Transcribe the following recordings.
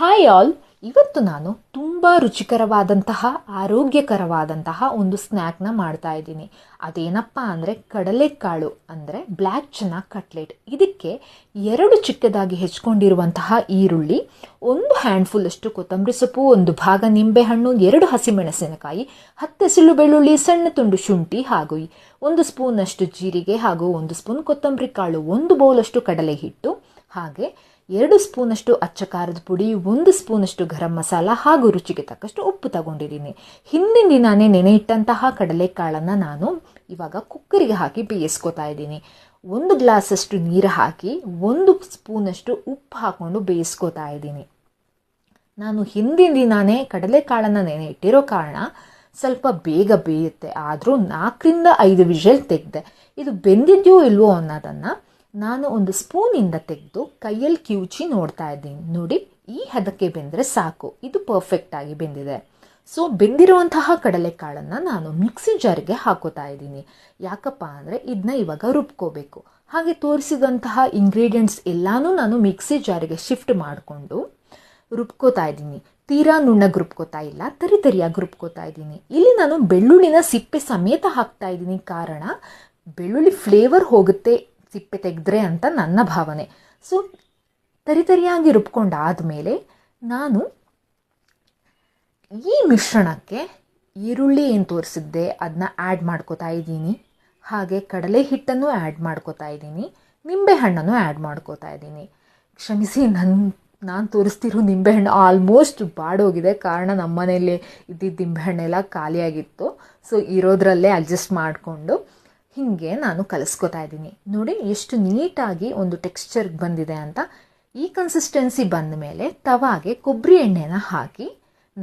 Hi all. ಇವತ್ತು ನಾನು ತುಂಬ ರುಚಿಕರವಾದಂತಹ ಆರೋಗ್ಯಕರವಾದಂತಹ ಒಂದು ಸ್ನ್ಯಾಕ್ನ ಮಾಡ್ತಾ ಇದ್ದೀನಿ. ಅದೇನಪ್ಪ ಅಂದರೆ ಕಡಲೆಕಾಳು ಅಂದರೆ ಬ್ಲ್ಯಾಕ್ ಚನಾ ಕಟ್ಲೆಟ್. ಇದಕ್ಕೆ 2 ಚಿಕ್ಕದಾಗಿ ಹೆಚ್ಕೊಂಡಿರುವಂತಹ ಈರುಳ್ಳಿ, 1 ಹ್ಯಾಂಡ್ಫುಲ್ಲಷ್ಟು ಕೊತ್ತಂಬರಿ ಸೊಪ್ಪು, 1 ಭಾಗ ನಿಂಬೆಹಣ್ಣು, 2 ಹಸಿಮೆಣಸಿನಕಾಯಿ, 10 ಎಸಳು ಬೆಳ್ಳುಳ್ಳಿ, ಸಣ್ಣ ತುಂಡು ಶುಂಠಿ ಹಾಗೂ 1 ಸ್ಪೂನಷ್ಟು ಜೀರಿಗೆ ಹಾಗೂ 1 ಸ್ಪೂನ್ ಕೊತ್ತಂಬರಿ ಕಾಳು, 1 ಬೌಲಷ್ಟು ಕಡಲೆ ಹಿಟ್ಟು, ಹಾಗೆ 2 ಸ್ಪೂನಷ್ಟು ಅಚ್ಚ ಖಾರದ ಪುಡಿ, 1 ಸ್ಪೂನಷ್ಟು ಗರಂ ಮಸಾಲ ಹಾಗೂ ರುಚಿಗೆ ತಕ್ಕಷ್ಟು ಉಪ್ಪು ತಗೊಂಡಿದ್ದೀನಿ. ಹಿಂದಿನ ದಿನಾನೇ ನೆನೆ ಇಟ್ಟಂತಹ ಕಡಲೆಕಾಳನ್ನು ನಾನು ಇವಾಗ ಕುಕ್ಕರಿಗೆ ಹಾಕಿ ಬೇಯಿಸ್ಕೊತಾ ಇದ್ದೀನಿ. 1 ಗ್ಲಾಸಷ್ಟು ನೀರು ಹಾಕಿ 1 ಸ್ಪೂನಷ್ಟು ಉಪ್ಪು ಹಾಕ್ಕೊಂಡು ಬೇಯಿಸ್ಕೊತಾ ಇದ್ದೀನಿ. ನಾನು ಹಿಂದಿನ ದಿನಾನೇ ಕಡಲೆಕಾಳನ್ನು ನೆನೆ ಇಟ್ಟಿರೋ ಕಾರಣ ಸ್ವಲ್ಪ ಬೇಗ ಬೇಯುತ್ತೆ. ಆದರೂ 4ರಿಂದ 5 ವಿಷಲ್ ತೆಗೆದೆ. ಇದು ಬೆಂದಿದೆಯೋ ಇಲ್ವೋ ಅನ್ನೋದನ್ನು ನಾನು 1 ಸ್ಪೂನಿಂದ ತೆಗೆದು ಕೈಯಲ್ಲಿ ಕಿವುಚಿ ನೋಡ್ತಾ ಇದ್ದೀನಿ. ನೋಡಿ, ಈ ಹದಕ್ಕೆ ಬೆಂದರೆ ಸಾಕು. ಇದು ಪರ್ಫೆಕ್ಟಾಗಿ ಬೆಂದಿದೆ. ಸೊ ಬೆಂದಿರುವಂತಹ ಕಡಲೆಕಾಳನ್ನು ನಾನು ಮಿಕ್ಸಿ ಜಾರಿಗೆ ಹಾಕೋತಾ ಇದ್ದೀನಿ. ಯಾಕಪ್ಪ ಅಂದರೆ ಇದನ್ನ ಇವಾಗ ರುಬ್ಕೋಬೇಕು. ಹಾಗೆ ತೋರಿಸಿದಂತಹ ಇಂಗ್ರೀಡಿಯೆಂಟ್ಸ್ ಎಲ್ಲನೂ ನಾನು ಮಿಕ್ಸಿ ಜಾರಿಗೆ ಶಿಫ್ಟ್ ಮಾಡಿಕೊಂಡು ರುಬ್ಕೋತಾ ಇದ್ದೀನಿ. ತೀರಾ ನುಣ್ಣಗೆ ರುಬ್ಕೋತಾ ಇಲ್ಲ, ತರಿಯಾಗಿ ರುಬ್ಕೋತಾ ಇದ್ದೀನಿ. ಇಲ್ಲಿ ನಾನು ಬೆಳ್ಳುಳ್ಳಿನ ಸಿಪ್ಪೆ ಸಮೇತ ಹಾಕ್ತಾ ಇದ್ದೀನಿ. ಕಾರಣ ಬೆಳ್ಳುಳ್ಳಿ ಫ್ಲೇವರ್ ಹೋಗುತ್ತೆ ಸಿಪ್ಪೆ ತೆಗೆದ್ರೆ ಅಂತ ನನ್ನ ಭಾವನೆ. ಸೊ ತರಿಯಾಗಿ ರುಬ್ಕೊಂಡಾದಮೇಲೆ ನಾನು ಈ ಮಿಶ್ರಣಕ್ಕೆ ಈರುಳ್ಳಿ ಏನು ತೋರಿಸಿದ್ದೆ ಅದನ್ನ ಆ್ಯಡ್ ಮಾಡ್ಕೋತಾ ಇದ್ದೀನಿ. ಹಾಗೆ ಕಡಲೆ ಹಿಟ್ಟನ್ನು ಆ್ಯಡ್ ಮಾಡ್ಕೋತಾ ಇದ್ದೀನಿ. ನಿಂಬೆಹಣ್ಣನ್ನು ಆ್ಯಡ್ ಮಾಡ್ಕೋತಾ ಇದ್ದೀನಿ. ಕ್ಷಮಿಸಿ, ನಾನು ತೋರಿಸ್ತಿರೋ ನಿಂಬೆಹಣ್ಣು ಆಲ್ಮೋಸ್ಟ್ ಬಾಡೋಗಿದೆ. ಕಾರಣ ನಮ್ಮ ಮನೆಯಲ್ಲಿ ಇದ್ದಿದ್ದ ನಿಂಬೆಹಣ್ಣೆಲ್ಲ ಖಾಲಿಯಾಗಿತ್ತು. ಸೊ ಇರೋದ್ರಲ್ಲೇ ಅಡ್ಜಸ್ಟ್ ಮಾಡಿಕೊಂಡು ಹೀಗೆ ನಾನು ಕಲಿಸ್ಕೊತಾ ಇದ್ದೀನಿ. ನೋಡಿ ಎಷ್ಟು ನೀಟಾಗಿ ಒಂದು ಟೆಕ್ಸ್ಚರ್ಗೆ ಬಂದಿದೆ ಅಂತ. ಈ ಕನ್ಸಿಸ್ಟೆನ್ಸಿ ಬಂದ ಮೇಲೆ ತವಾಗೆ ಕೊಬ್ಬರಿ ಎಣ್ಣೆನ ಹಾಕಿ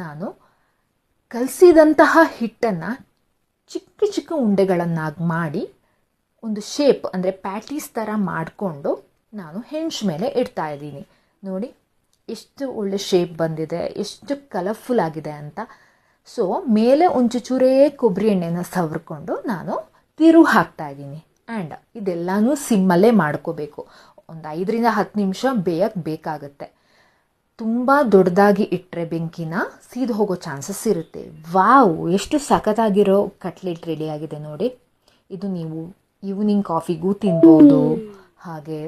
ನಾನು ಕಲಸಿದಂತಹ ಹಿಟ್ಟನ್ನು ಚಿಕ್ಕ ಚಿಕ್ಕ ಉಂಡೆಗಳನ್ನಾಗಿ ಮಾಡಿ ಒಂದು ಶೇಪ್ ಅಂದರೆ ಪ್ಯಾಟೀಸ್ ಥರ ಮಾಡಿಕೊಂಡು ನಾನು ಹೆಂಚು ಮೇಲೆ ಇಡ್ತಾ ಇದ್ದೀನಿ. ನೋಡಿ ಎಷ್ಟು ಒಳ್ಳೆ ಶೇಪ್ ಬಂದಿದೆ, ಎಷ್ಟು ಕಲರ್ಫುಲ್ ಆಗಿದೆ ಅಂತ. ಸೊ ಮೇಲೆ ಒಂಚೂರೇ ಕೊಬ್ಬರಿ ಎಣ್ಣೆನ ಸವರ್ಕೊಂಡು ನಾನು ತಿರುವು ಹಾಕ್ತಾ ಇದ್ದೀನಿ. ಆ್ಯಂಡ್ ಇದೆಲ್ಲನೂ ಸಿಮ್ಮಲ್ಲೇ ಮಾಡ್ಕೋಬೇಕು. ಒಂದು 5ರಿಂದ 10 ನಿಮಿಷ ಬೇಯಕ್ಕೆ ಬೇಕಾಗುತ್ತೆ. ತುಂಬ ದೊಡ್ಡದಾಗಿ ಇಟ್ಟರೆ ಬೆಂಕಿನ ಸೀದು ಹೋಗೋ ಚಾನ್ಸಸ್ ಇರುತ್ತೆ. ವಾವ್, ಎಷ್ಟು ಸಖತ್ತಾಗಿರೋ ಕಟ್ಲೆಟ್ ರೆಡಿಯಾಗಿದೆ ನೋಡಿ. ಇದು ನೀವು ಈವ್ನಿಂಗ್ ಕಾಫಿಗೂ ತಿನ್ಬೋದು, ಹಾಗೆ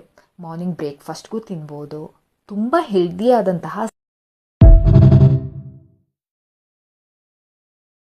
ಮಾರ್ನಿಂಗ್ ಬ್ರೇಕ್ಫಾಸ್ಟ್ಗೂ ತಿನ್ಬೋದು. ತುಂಬ ಹೆಲ್ದಿಯಾದಂತಹ